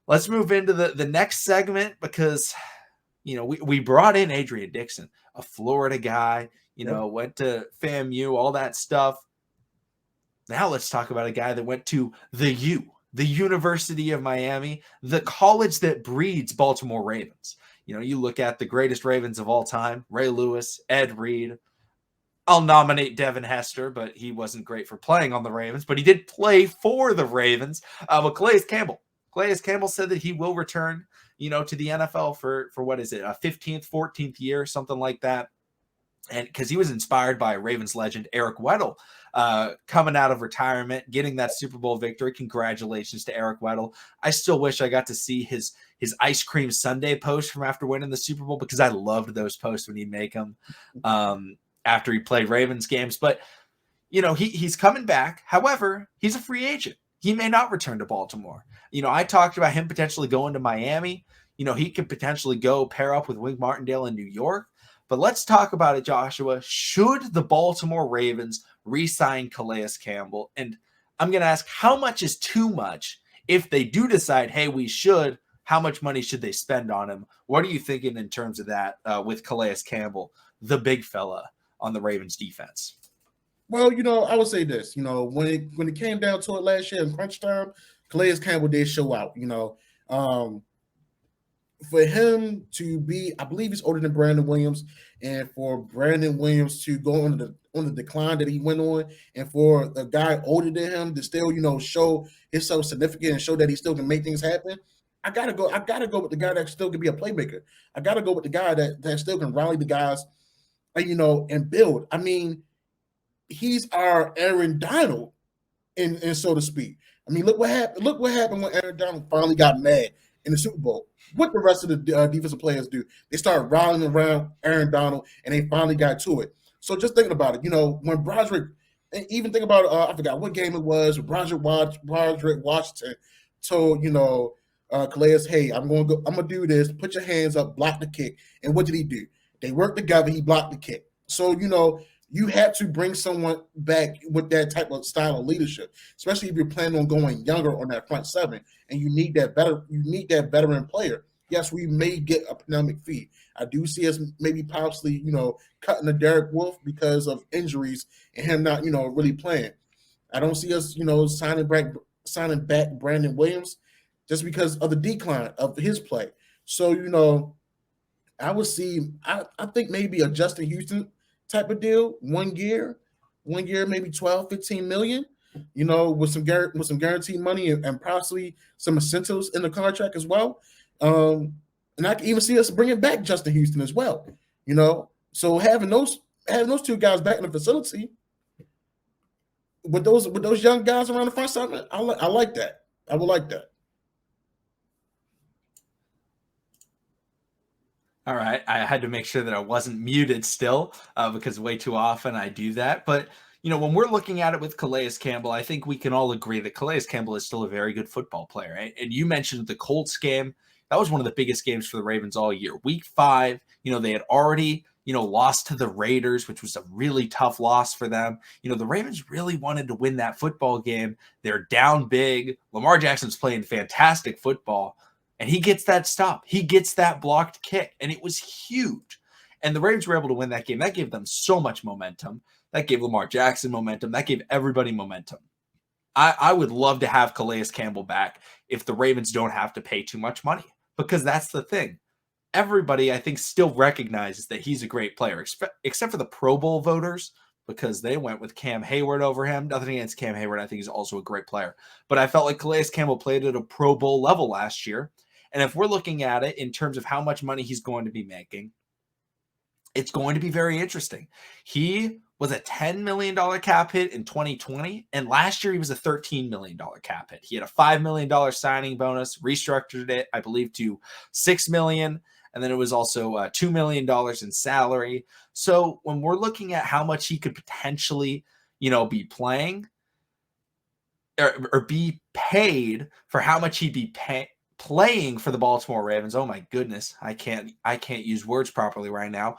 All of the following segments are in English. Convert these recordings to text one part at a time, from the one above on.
let's move into the next segment because, we brought in Adrian Dixon, a Florida guy, Yep. went to FAMU, all that stuff. Now let's talk about a guy that went to the University of Miami, the college that breeds Baltimore Ravens. You look at the greatest Ravens of all time, Ray Lewis, Ed Reed. I'll nominate Devin Hester, but he wasn't great for playing on the Ravens, but he did play for the Ravens. But Calais Campbell. Calais Campbell said that he will return, to the NFL for what is it, a 15th, 14th year, something like that. And because he was inspired by Ravens legend Eric Weddle coming out of retirement, getting that Super Bowl victory. Congratulations to Eric Weddle. I still wish I got to see his ice cream sundae post from after winning the Super Bowl, because I loved those posts when he'd make them after he played Ravens games. But he's coming back. However, he's a free agent. He may not return to Baltimore. I talked about him potentially going to Miami. He could potentially go pair up with Wink Martindale in New York. But let's talk about it, Joshua. Should the Baltimore Ravens re-sign Calais Campbell? And I'm going to ask, how much is too much? If they do decide, hey, we should, how much money should they spend on him? What are you thinking in terms of that with Calais Campbell, the big fella on the Ravens defense? Well, I would say this. When it came down to it last year in crunch time, Calais Campbell did show out. For him to be, I believe he's older than Brandon Williams, and for Brandon Williams to go on the decline that he went on, and for a guy older than him to still, show himself significant and show that he still can make things happen. I gotta go with the guy that still can be a playmaker. I gotta go with the guy that still can rally the guys, and build. I mean, he's our Aaron Donald, and so to speak. I mean, look what happened. Look what happened when Aaron Donald finally got mad in the Super Bowl. What the rest of the defensive players do? They started rallying around Aaron Donald, and they finally got to it. So just thinking about it, when Broderick, even think about I forgot what game it was. Broderick Washington told Calais, "Hey, I'm gonna do this. Put your hands up, block the kick." And what did he do? They worked together. He blocked the kick. So you had to bring someone back with that type of style of leadership, especially if you're planning on going younger on that front seven, and you need that veteran player. Yes, we may get a pandemic fee. I do see us maybe possibly, cutting the Derek Wolf because of injuries and him not, really playing. I don't see us, signing back Brandon Williams just because of the decline of his play. So, I would see, I think maybe a Justin Houston type of deal, 1 year, maybe 12, 15 million, with some guaranteed money and possibly some incentives in the contract as well. And I can even see us bringing back Justin Houston as well. So having those two guys back in the facility with those young guys around the front seven, I like that. I would like that. All right. I had to make sure that I wasn't muted still because way too often I do that. But, when we're looking at it with Calais Campbell, I think we can all agree that Calais Campbell is still a very good football player. Right? And you mentioned the Colts game. That was one of the biggest games for the Ravens all year. Week 5, they had already, lost to the Raiders, which was a really tough loss for them. The Ravens really wanted to win that football game. They're down big. Lamar Jackson's playing fantastic football. And he gets that stop. He gets that blocked kick. And it was huge. And the Ravens were able to win that game. That gave them so much momentum. That gave Lamar Jackson momentum. That gave everybody momentum. I would love to have Calais Campbell back if the Ravens don't have to pay too much money. Because that's the thing. Everybody, I think, still recognizes that he's a great player. Except for the Pro Bowl voters. Because they went with Cam Hayward over him. Nothing against Cam Hayward. I think he's also a great player. But I felt like Calais Campbell played at a Pro Bowl level last year. And if we're looking at it in terms of how much money he's going to be making, it's going to be very interesting. He was a $10 million cap hit in 2020, and last year he was a $13 million cap hit. He had a $5 million signing bonus, restructured it, I believe, to $6 million, and then it was also $2 million in salary. So when we're looking at how much he could potentially, be playing or be paid for how much he'd be playing for the Baltimore Ravens. Oh my goodness. I can't use words properly right now.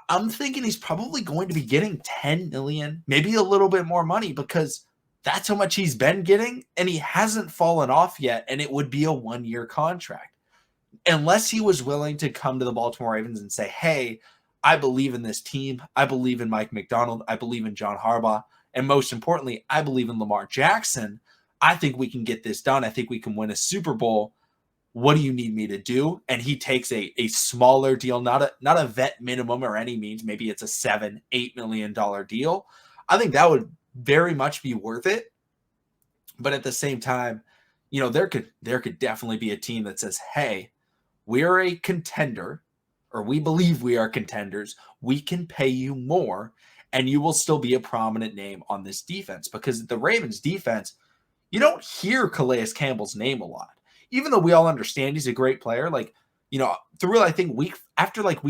I'm thinking he's probably going to be getting 10 million, maybe a little bit more money, because That's how much he's been getting, and he hasn't fallen off yet, and it would be a 1-year contract. Unless he was willing to come to the Baltimore Ravens and say, hey, I believe in this team. I believe in Mike McDonald. I believe in John Harbaugh. And most importantly, I believe in Lamar Jackson. I think we can get this done. I think we can win a Super Bowl. What do you need me to do? And he takes a smaller deal, not a vet minimum or any means. Maybe it's a $7-8 million deal. I think that would very much be worth it. But at the same time, there could definitely be a team that says, hey, we're a contender, or we believe we are contenders. We can pay you more, and you will still be a prominent name on this defense. Because the Ravens defense, you don't hear Calais Campbell's name a lot. Even though we all understand he's a great player, through I think week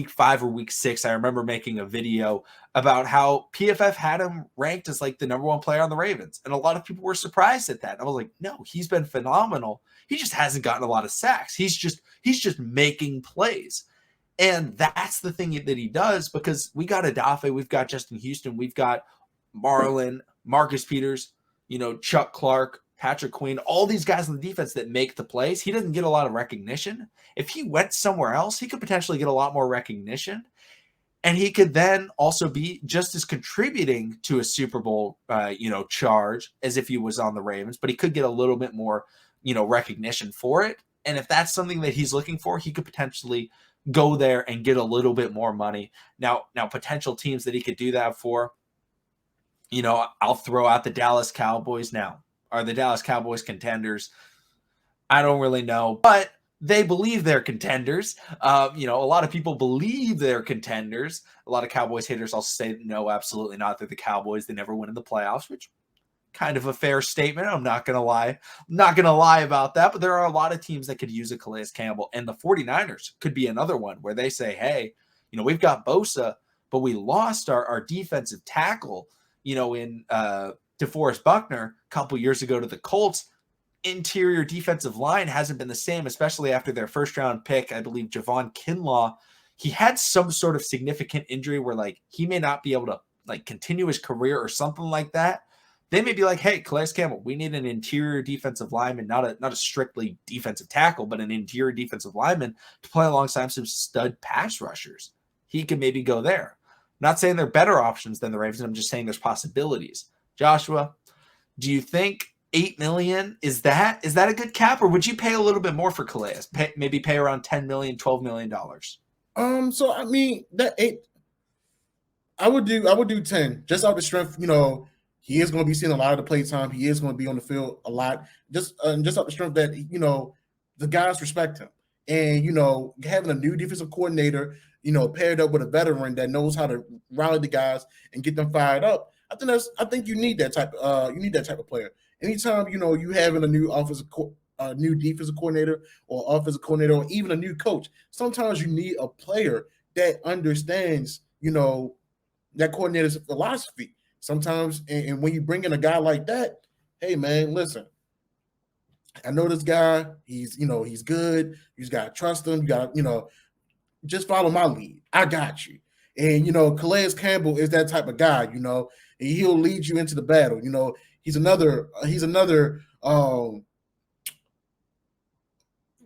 5 or week 6, I remember making a video about how PFF had him ranked as like the number 1 player on the Ravens. And a lot of people were surprised at that. I was like, no, he's been phenomenal. He just hasn't gotten a lot of sacks. He's just making plays. And that's the thing that he does, because we got Adafe, we've got Justin Houston, we've got Marlon, Marcus Peters, Chuck Clark, Patrick Queen, all these guys on the defense that make the plays. He doesn't get a lot of recognition. If he went somewhere else, he could potentially get a lot more recognition. And he could then also be just as contributing to a Super Bowl, charge as if he was on the Ravens, but he could get a little bit more, recognition for it. And if that's something that he's looking for, he could potentially go there and get a little bit more money. Now potential teams that he could do that for, I'll throw out the Dallas Cowboys now. Are the Dallas Cowboys contenders? I don't really know, but they believe they're contenders. A lot of people believe they're contenders. A lot of Cowboys haters also say, no, absolutely not. They're the Cowboys. They never win in the playoffs, which kind of a fair statement. I'm not going to lie. I'm not going to lie about that, but there are a lot of teams that could use a Calais Campbell, and the 49ers could be another one where they say, hey, we've got Bosa, but we lost our defensive tackle, in DeForest Buckner a couple years ago to the Colts. Interior defensive line hasn't been the same, especially after their first-round pick, I believe, Javon Kinlaw. He had some sort of significant injury where, he may not be able to, continue his career or something like that. They may be like, hey, Calais Campbell, we need an interior defensive lineman, not a strictly defensive tackle, but an interior defensive lineman to play alongside some stud pass rushers. He could maybe go there. Not saying they're better options than the Ravens. I'm just saying there's possibilities. Joshua, do you think $8 million is that a good cap, or would you pay a little bit more for Calais? Maybe pay around $10 million, $12 million. So I mean that 8, I would do 10 just out of strength. He is going to be seeing a lot of the play time. He is going to be on the field a lot. Just out the strength that the guys respect him, and having a new defensive coordinator, paired up with a veteran that knows how to rally the guys and get them fired up. I think you need that type of player. Anytime you having a new new defensive coordinator or offensive coordinator or even a new coach, sometimes you need a player that understands that coordinator's philosophy. Sometimes, and when you bring in a guy like that, hey man, listen, I know this guy. He's good. You just gotta trust him. You gotta just follow my lead. I got you. And Calais Campbell is that type of guy. And he'll lead you into the battle. He's another.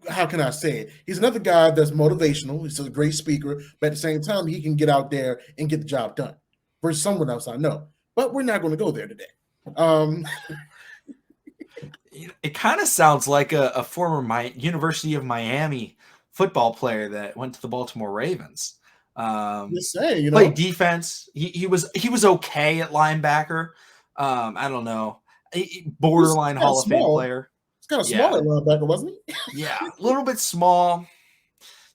How can I say it? He's another guy that's motivational. He's a great speaker, but at the same time, he can get out there and get the job done. Versus someone else I know. But we're not going to go there today. It kind of sounds like a former University of Miami football player that went to the Baltimore Ravens. Played defense. He was okay at linebacker. I don't know. Borderline Hall of Fame player. He's kind of small at linebacker, wasn't he? Yeah, a little bit small.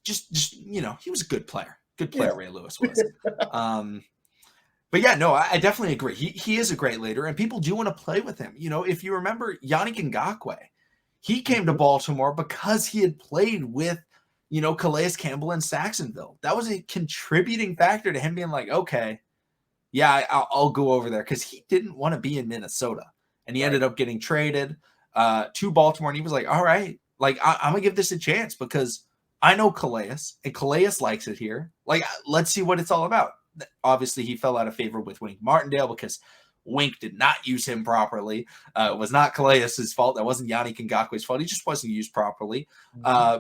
Just he was a good player. Good player, Ray Lewis was. But yeah, no, I definitely agree. He is a great leader, and people do want to play with him. If you remember Yannick Ngakoue, he came to Baltimore because he had played with, Calais Campbell in Saxonville. That was a contributing factor to him being like, okay, yeah, I'll go over there, because he didn't want to be in Minnesota, and he ended up getting traded to Baltimore, and he was like, all right, I'm gonna give this a chance because I know Calais, and Calais likes it here. Let's see what it's all about. Obviously, he fell out of favor with Wink Martindale because Wink did not use him properly. It was not Calais' fault. That wasn't Yannick Ngakwe's fault. He just wasn't used properly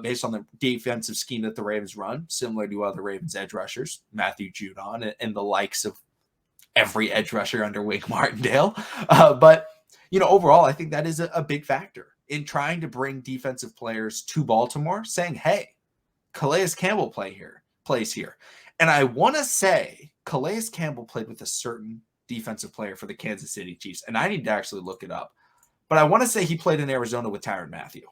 based on the defensive scheme that the Ravens run, similar to other Ravens edge rushers, Matthew Judon and the likes of every edge rusher under Wink Martindale. But, overall, I think that is a big factor in trying to bring defensive players to Baltimore, saying, hey, Calais Campbell plays here. And I want to say Calais Campbell played with a certain defensive player for the Kansas City Chiefs, and I need to actually look it up. But I want to say he played in Arizona with Tyrique Matthews.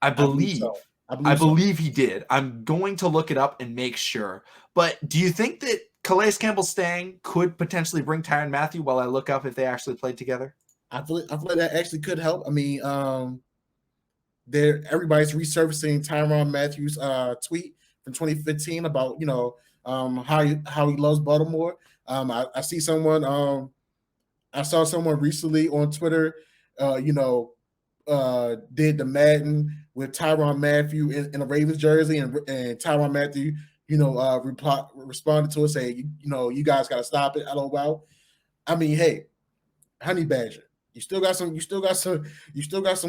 I believe he did. I'm going to look it up and make sure. But do you think that Calais Campbell staying could potentially bring Tyrique Matthews while I look up if they actually played together? I feel like that actually could help. I mean, everybody's resurfacing Tyrann Matthews' tweet from 2015 about how he loves Baltimore. I see someone. I saw someone recently on Twitter. Did the Madden with Tyrann Matthews in a Ravens jersey, and Tyrann Matthews, responded to it saying, you guys got to stop it. LOL. I mean, hey, Honey Badger, you still got some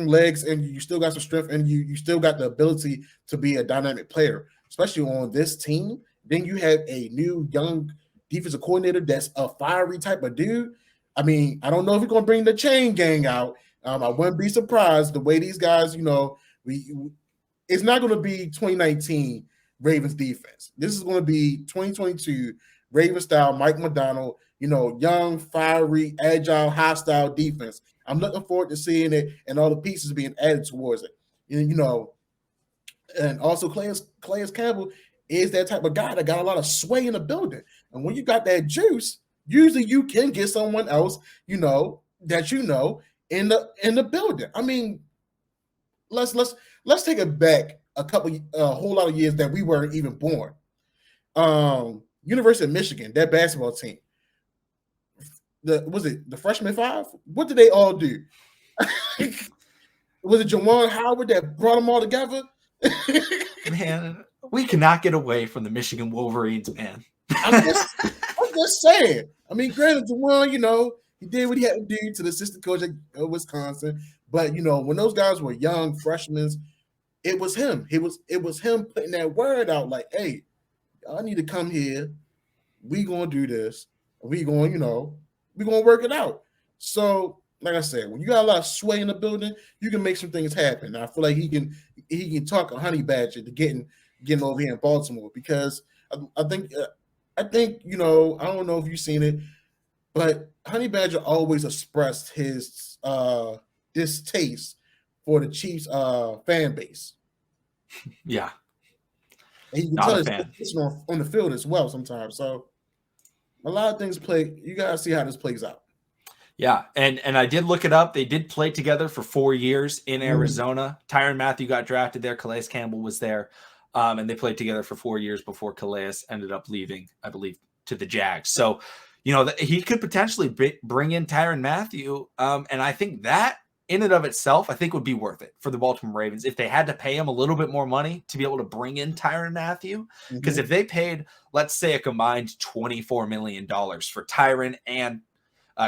legs, and you still got some strength, and you still got the ability to be a dynamic player, especially on this team. Then you have a new young defensive coordinator that's a fiery type of dude. I mean, I don't know if we're gonna bring the chain gang out. I wouldn't be surprised the way these guys, it's not going to be 2019 Ravens defense. This is going to be 2022 Ravens style Mike Macdonald, young, fiery, agile, hostile defense. I'm looking forward to seeing it and all the pieces being added towards it. And also Calais Campbell is that type of guy that got a lot of sway in the building. And when you got that juice, usually you can get someone else, that in the building. I mean, let's take it back a whole lot of years that we weren't even born. University of Michigan, that basketball team. Was it the freshman five? What did they all do? Was it Jawan Howard that brought them all together? Man, we cannot get away from the Michigan Wolverines, man. I'm just saying. I mean, granted, Jawan, he did what he had to do to the assistant coach at Wisconsin. But, when those guys were young freshmen, it was him. It was him putting that word out like, hey, I need to come here. We going to do this. We going to work it out. So, like I said, when you got a lot of sway in the building, you can make some things happen. And I feel like he can talk a Honey Badger to getting over here in Baltimore, because I think I don't know if you've seen it, but Honey Badger always expressed his distaste for the Chiefs fan base. Yeah. And you can tell his on the field as well sometimes. So a lot of things you gotta see how this plays out. Yeah, and I did look it up. They did play together for 4 years in Arizona. Tyrann Matthews got drafted there. Calais Campbell was there. And they played together for 4 years before Calais ended up leaving, I believe, to the Jags. So, he could potentially bring in Tyrann Matthews. And I think that in and of itself, I think would be worth it for the Baltimore Ravens if they had to pay him a little bit more money to be able to bring in Tyrann Matthews. Because if they paid, let's say, a combined $24 million for Tyrann and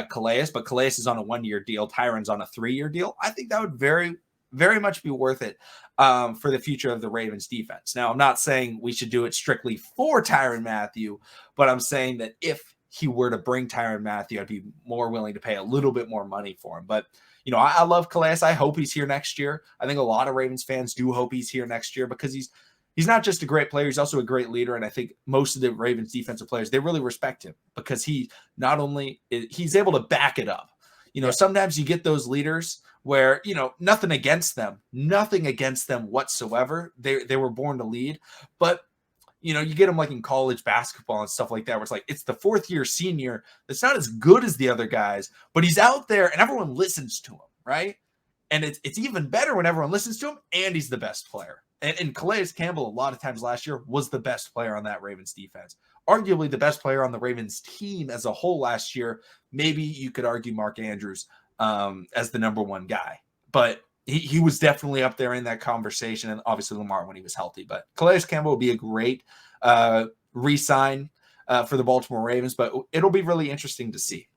Calais, but Calais is on a 1-year deal, Tyrann's on a 3-year deal, I think that would very, very much be worth it for the future of the Ravens defense. Now, I'm not saying we should do it strictly for Tyrann Matthews, but I'm saying that if he were to bring Tyrann Matthews, I'd be more willing to pay a little bit more money for him. But, I love Calais. I hope he's here next year. I think a lot of Ravens fans do hope he's here next year, because he's not just a great player, he's also a great leader. And I think most of the Ravens defensive players, they really respect him, because he's able to back it up. Sometimes you get those leaders where, nothing against them whatsoever. They were born to lead, but you get them like in college basketball and stuff like that, where it's like, it's the 4th-year senior that's not as good as the other guys, but he's out there and everyone listens to him, right? And it's even better when everyone listens to him and he's the best player. And Calais Campbell, a lot of times last year, was the best player on that Ravens defense. Arguably the best player on the Ravens team as a whole last year. Maybe you could argue Mark Andrews as the number one guy. But he was definitely up there in that conversation, and obviously Lamar when he was healthy. But Calais Campbell would be a great re-sign for the Baltimore Ravens, but it'll be really interesting to see.